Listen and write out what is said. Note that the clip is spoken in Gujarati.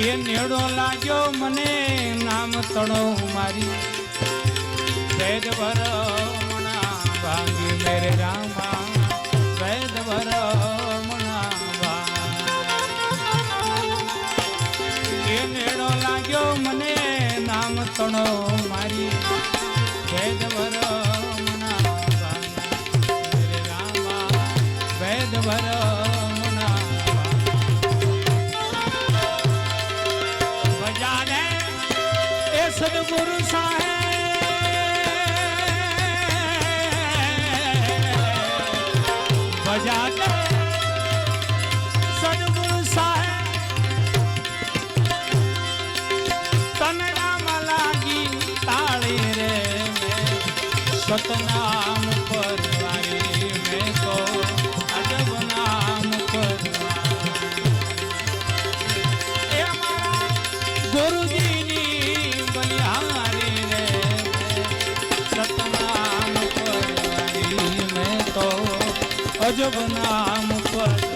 એ નેડો લાગ્યો મને નામ તણો મારી વેદ ભરમણા ભાંગી મેરે રામા વેદ ભરમણા ભાંગી એ નેડો લાગ્યો મને નામ તણો મારી વેદ ભરમણા ભાંગી મેરે રામા વેદ ભરમણા બજાને એ સદગુરુ સાહેબ બજાને સદગુરુ સાહેબ તને નામ લાગી તાળી રે સતનામ પર વારી મેં તો અજબ નામ પર એ મારા ગુરુજીની બલિહારી રે સતનામ પર વારી મેં તો અજબ નામ પર